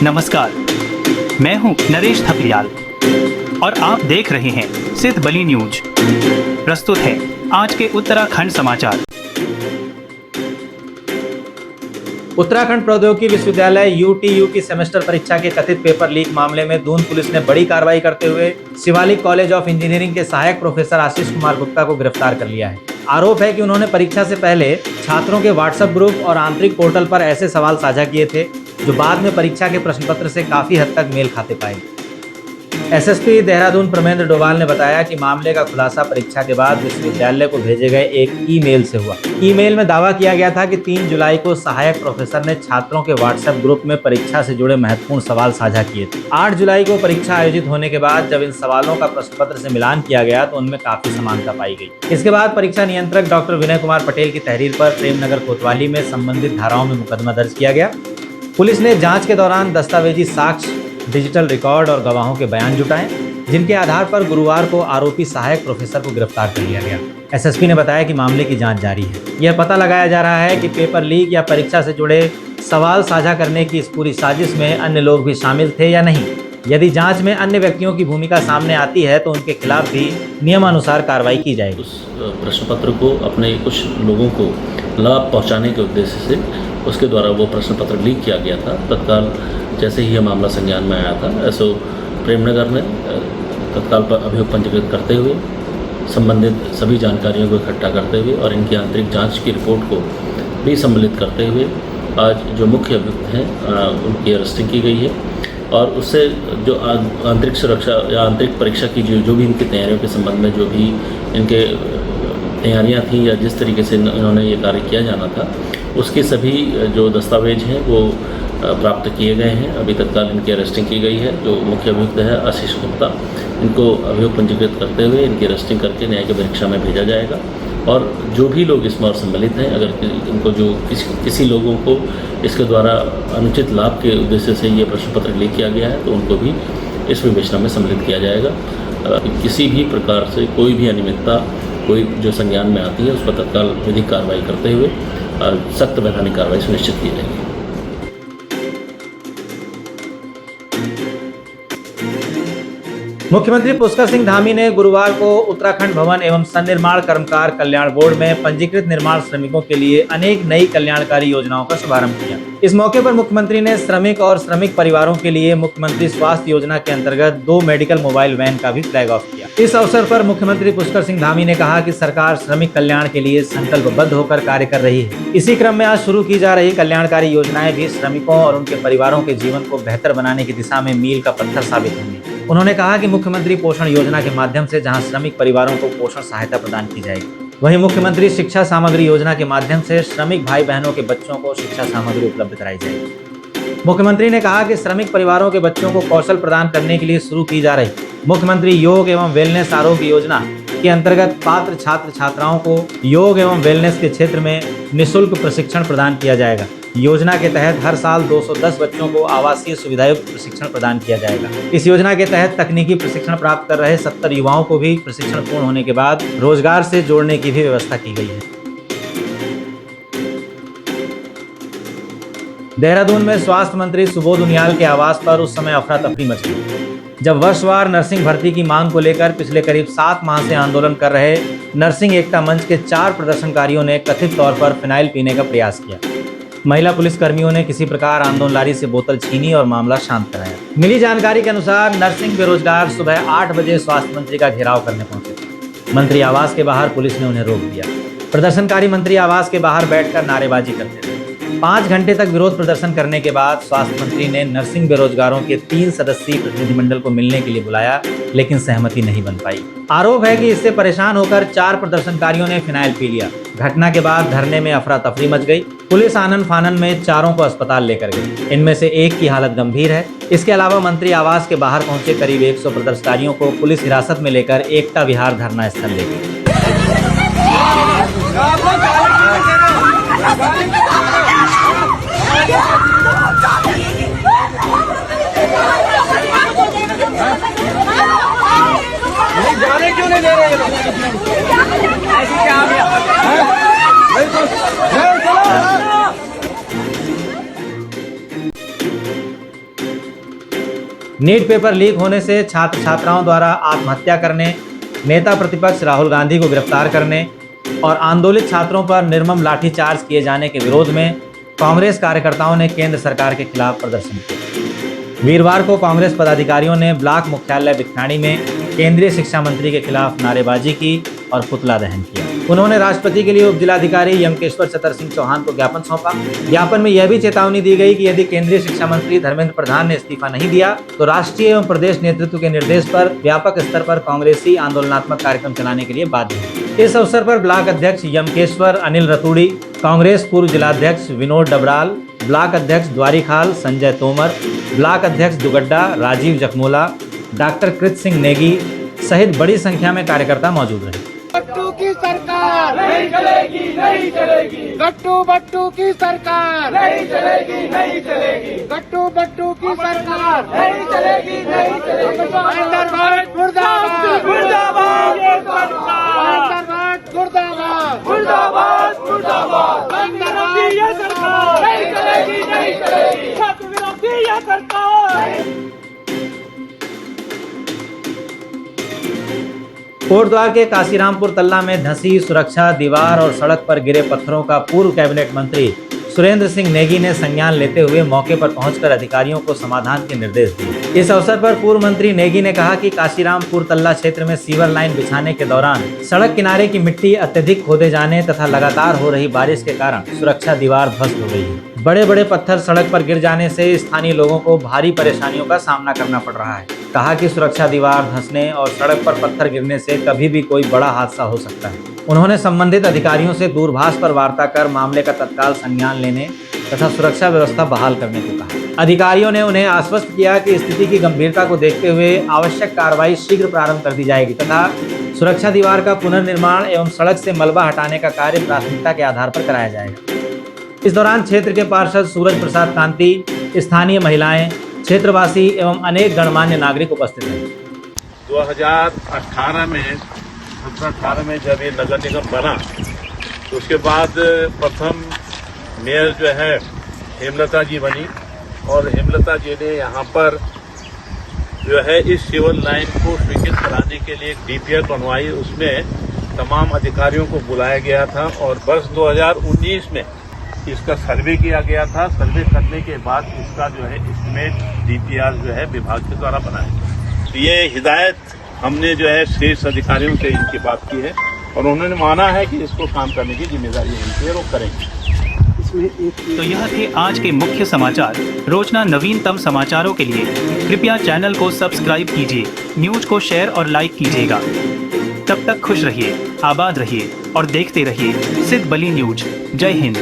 नमस्कार, मैं हूं नरेश थपलियाल और आप देख रहे हैं सिद्ध बली न्यूज। प्रस्तुत है आज के उत्तराखंड समाचार। उत्तराखंड प्रौद्योगिकी विश्वविद्यालय यूटीयू की सेमेस्टर परीक्षा के कथित पेपर लीक मामले में दून पुलिस ने बड़ी कार्रवाई करते हुए शिवालिक कॉलेज ऑफ इंजीनियरिंग के सहायक प्रोफेसर आशीष कुमार गुप्ता को गिरफ्तार कर लिया है। आरोप है कि उन्होंने परीक्षा से पहले छात्रों के व्हाट्सएप ग्रुप और आंतरिक पोर्टल पर ऐसे सवाल साझा किए थे जो बाद में परीक्षा के प्रश्न पत्र से काफी हद तक मेल खाते पाए। एसएसपी देहरादून प्रमेंद्र डोभाल ने बताया कि मामले का खुलासा परीक्षा के बाद विश्वविद्यालय को भेजे गए एक ईमेल से हुआ। ईमेल में दावा किया गया था कि 3 जुलाई को सहायक प्रोफेसर ने छात्रों के व्हाट्सएप ग्रुप में परीक्षा से जुड़े महत्वपूर्ण सवाल साझा किए थे। 8 जुलाई को परीक्षा आयोजित होने के बाद जब इन सवालों का प्रश्न पत्र से मिलान किया गया तो उनमें काफी समानता पाई गई। इसके बाद परीक्षा नियंत्रक डॉक्टर विनय कुमार पटेल की तहरीर पर प्रेमनगर कोतवाली में संबंधित धाराओं में मुकदमा दर्ज किया गया। पुलिस ने जांच के दौरान दस्तावेजी साक्ष्य, डिजिटल रिकॉर्ड और गवाहों के बयान जुटाए, जिनके आधार पर गुरुवार को आरोपी सहायक प्रोफेसर को गिरफ्तार कर लिया गया। एसएसपी ने बताया कि मामले की जांच जारी है। यह पता लगाया जा रहा है कि पेपर लीक या परीक्षा से जुड़े सवाल साझा करने की इस पूरी साजिश में अन्य लोग भी शामिल थे या नहीं। यदि जांच में अन्य व्यक्तियों की भूमिका सामने आती है तो उनके खिलाफ भी नियमानुसार कार्रवाई की जाएगी। उस प्रश्न पत्र को अपने कुछ लोगों को लाभ पहुंचाने के उद्देश्य से उसके द्वारा वो प्रश्न पत्र लीक किया गया था। तत्काल जैसे ही यह मामला संज्ञान में आया था, एसओ प्रेमनगर ने तत्काल पर अभियोग पंजीकृत करते हुए संबंधित सभी जानकारियों को इकट्ठा करते हुए और इनकी आंतरिक जांच की रिपोर्ट को भी सम्मिलित करते हुए आज जो मुख्य अभियुक्त हैं उनकी अरेस्टिंग की गई है। और उससे जो आंतरिक सुरक्षा या आंतरिक परीक्षा की जो भी इनकी तैयारियों के संबंध में जो भी इनके तैयारियां थी या जिस तरीके से इन्होंने ये कार्य किया जाना था, उसके सभी जो दस्तावेज हैं वो प्राप्त किए गए हैं। अभी तत्काल इनकी अरेस्टिंग की गई है। जो मुख्य अभियुक्त है आशीष गुप्ता, इनको अभियोग पंजीकृत करते हुए इनकी अरेस्टिंग करके न्यायिक परीक्षा में भेजा जाएगा। और जो भी लोग इसमें और सम्मिलित हैं, अगर इनको जो किसी लोगों को इसके द्वारा अनुचित लाभ के उद्देश्य से ये प्रश्न पत्र लीक किया गया है तो उनको भी इस विवेचना में सम्मिलित किया जाएगा। किसी भी प्रकार से कोई भी अनियमितता कोई जो संज्ञान में आती है उस पर तत्काल विधिक कार्रवाई करते हुए सख्त वैधानिक कार्रवाई सुनिश्चित की जाएगी। मुख्यमंत्री पुष्कर सिंह धामी ने गुरुवार को उत्तराखंड भवन एवं सन्निर्माण कर्मकार कल्याण बोर्ड में पंजीकृत निर्माण श्रमिकों के लिए अनेक नई कल्याणकारी योजनाओं का शुभारंभ किया। इस मौके पर मुख्यमंत्री ने श्रमिक और श्रमिक परिवारों के लिए मुख्यमंत्री स्वास्थ्य योजना के अंतर्गत 2 मेडिकल मोबाइल वैन का भी फ्लैग ऑफ किया। इस अवसर पर मुख्यमंत्री पुष्कर सिंह धामी ने कहा कि सरकार श्रमिक कल्याण के लिए संकल्पबद्ध होकर कार्य कर रही है। इसी क्रम में आज शुरू की जा रही कल्याणकारी योजनाएं भी श्रमिकों और उनके परिवारों के जीवन को बेहतर बनाने की दिशा में मील का पत्थर साबित होंगी। उन्होंने कहा कि मुख्यमंत्री पोषण योजना के माध्यम से जहां श्रमिक परिवारों को पोषण सहायता प्रदान की जाएगी, वहीं मुख्यमंत्री शिक्षा सामग्री योजना के माध्यम से श्रमिक भाई बहनों के बच्चों को शिक्षा सामग्री उपलब्ध कराई जाएगी। मुख्यमंत्री ने कहा कि श्रमिक परिवारों के बच्चों को कौशल प्रदान करने के लिए शुरू की जा रही मुख्यमंत्री योग एवं वेलनेस आरोग्य योजना के अंतर्गत पात्र छात्र छात्राओं को योग एवं वेलनेस के क्षेत्र में निःशुल्क प्रशिक्षण प्रदान किया जाएगा। योजना के तहत हर साल 210 बच्चों को आवासीय सुविधायुक्त प्रशिक्षण प्रदान किया जाएगा। इस योजना के तहत तकनीकी प्रशिक्षण प्राप्त कर रहे 70 युवाओं को भी प्रशिक्षण पूर्ण होने के बाद रोजगार से जोड़ने की भी व्यवस्था की गई है। देहरादून में स्वास्थ्य मंत्री सुबोध उनियाल के आवास पर उस समय अफरा तफरी मच गई जब वर्षवार नर्सिंग भर्ती की मांग को लेकर पिछले करीब 7 माह से आंदोलन कर रहे नर्सिंग एकता मंच के 4 प्रदर्शनकारियों ने कथित तौर पर फिनाइल पीने का प्रयास किया। महिला पुलिसकर्मियों ने किसी प्रकार आंदोलनकारी से बोतल छीनी और मामला शांत कराया। मिली जानकारी के अनुसार नर्सिंग बेरोजगार सुबह 8 बजे स्वास्थ्य मंत्री का घेराव करने पहुंचे थे। मंत्री आवास के बाहर पुलिस ने उन्हें रोक दिया। प्रदर्शनकारी मंत्री आवास के बाहर बैठकर नारेबाजी करते थे। 5 घंटे तक विरोध प्रदर्शन करने के बाद स्वास्थ्य मंत्री ने नर्सिंग बेरोजगारों के 3 सदस्यीय प्रतिनिधिमंडल को मिलने के लिए बुलाया, लेकिन सहमति नहीं बन पाई। आरोप है कि इससे परेशान होकर 4 प्रदर्शनकारियों ने फिनाइल पी लिया। घटना के बाद धरने में अफरा तफरी मच गई। पुलिस आनन फानन में चारों को अस्पताल लेकर गई। इनमें से एक की हालत गंभीर है। इसके अलावा मंत्री आवास के बाहर पहुंचे करीब 100 प्रदर्शनकारियों को पुलिस हिरासत में लेकर एकता विहार धरना स्थल ले गई। जाने क्यों नहीं दे रहे ऐसे क्या नीट पेपर लीक होने से छात्र छात्राओं द्वारा आत्महत्या करने, नेता प्रतिपक्ष राहुल गांधी को गिरफ्तार करने और आंदोलित छात्रों पर निर्मम लाठीचार्ज किए जाने के विरोध में कांग्रेस कार्यकर्ताओं ने केंद्र सरकार के खिलाफ प्रदर्शन किया। वीरवार को कांग्रेस पदाधिकारियों ने ब्लॉक मुख्यालय भिखानी में केंद्रीय शिक्षा मंत्री के खिलाफ नारेबाजी की और पुतला दहन किया। उन्होंने राष्ट्रपति के लिए उप जिलाधिकारी यमकेश्वर चतर सिंह चौहान को ज्ञापन सौंपा। ज्ञापन में यह भी चेतावनी दी गई कि यदि केंद्रीय शिक्षा मंत्री धर्मेंद्र प्रधान ने इस्तीफा नहीं दिया तो राष्ट्रीय एवं प्रदेश नेतृत्व के निर्देश पर व्यापक स्तर पर कांग्रेसी आंदोलनात्मक कार्यक्रम चलाने के लिए बाध्य है। इस अवसर पर ब्लॉक अध्यक्ष यमकेश्वर अनिल रतूड़ी, कांग्रेस पूर्व जिलाध्यक्ष विनोद डबराल, ब्लॉक अध्यक्ष द्वारीखाल संजय तोमर, ब्लॉक अध्यक्ष दुगड्डा राजीव जखमोला, डॉक्टर कृत सिंह नेगी सहित बड़ी संख्या में कार्यकर्ता मौजूद रहे। गट्टू की सरकार नहीं चलेगी, नहीं चलेगी। गट्टू बट्टू की सरकार नहीं चलेगी, नहीं चलेगी। गट्टू बट्टू की सरकार नहीं चलेगी, नहीं चलेगी। अंडरवर्ल्ड मुर्दाबाद, मुर्दाबाद। अंडरवर्ल्ड मुर्दाबाद, मुर्दाबाद, मुर्दाबाद। अंडरवर्ल्ड ये सरकार नहीं चलेगी, नहीं चलेगी। छात्र विरोधी ये सरकार। कोटद्वार के काशीरामपुर तल्ला में धंसी सुरक्षा दीवार और सड़क पर गिरे पत्थरों का पूर्व कैबिनेट मंत्री सुरेंद्र सिंह नेगी ने संज्ञान लेते हुए मौके पर पहुंचकर अधिकारियों को समाधान के निर्देश दिए। इस अवसर पर पूर्व मंत्री नेगी ने कहा कि काशीरामपुर तल्ला क्षेत्र में सीवर लाइन बिछाने के दौरान सड़क किनारे की मिट्टी अत्यधिक खोदे जाने तथा लगातार हो रही बारिश के कारण सुरक्षा दीवार ध्वस्त हो गई है। बड़े बड़े पत्थर सड़क पर गिर जाने से स्थानीय लोगों को भारी परेशानियों का सामना करना पड़ रहा है। कहा कि सुरक्षा दीवार धंसने और सड़क पर पत्थर गिरने से कभी भी कोई बड़ा हादसा हो सकता है। उन्होंने संबंधित अधिकारियों से दूरभाष पर वार्ता कर मामले का तत्काल संज्ञान लेने तथा सुरक्षा व्यवस्था बहाल करने को कहा। अधिकारियों ने उन्हें आश्वस्त किया कि स्थिति की गंभीरता को देखते हुए आवश्यक कार्रवाई शीघ्र प्रारंभ कर दी जाएगी तथा सुरक्षा दीवार का पुनर्निर्माण एवं सड़क से मलबा हटाने का कार्य प्राथमिकता के आधार पर कराया जाएगा। इस दौरान क्षेत्र के पार्षद सूरज प्रसाद कांति, स्थानीय महिलाएं, क्षेत्रवासी एवं अनेक गणमान्य नागरिक उपस्थित रहे। 2018 में जब ये नगर निगम बना तो उसके बाद प्रथम मेयर जो है हेमलता जी बनी और हेमलता जी ने यहाँ पर जो है इस सिविल लाइन को स्वीकृत कराने के लिए एक डीपीआर बनवाई। उसमें तमाम अधिकारियों को बुलाया गया था और वर्ष 2019 में इसका सर्वे किया गया था। सर्वे करने के बाद इसका जो है एस्टीमेट डीपीआर जो है विभाग के द्वारा बनाया गया। तो ये हिदायत हमने जो है शीर्ष अधिकारियों से इनकी बात की है और उन्होंने माना है कि इसको काम करने की जिम्मेदारी इनकी है, वो करेंगे। तो यह थे आज के मुख्य समाचार। रोजाना नवीनतम समाचारों के लिए कृपया चैनल को सब्सक्राइब कीजिए, न्यूज को शेयर और लाइक कीजिएगा। तब तक खुश रहिए, आबाद रहिए और देखते रहिए सिद्ध बली न्यूज। जय हिंद।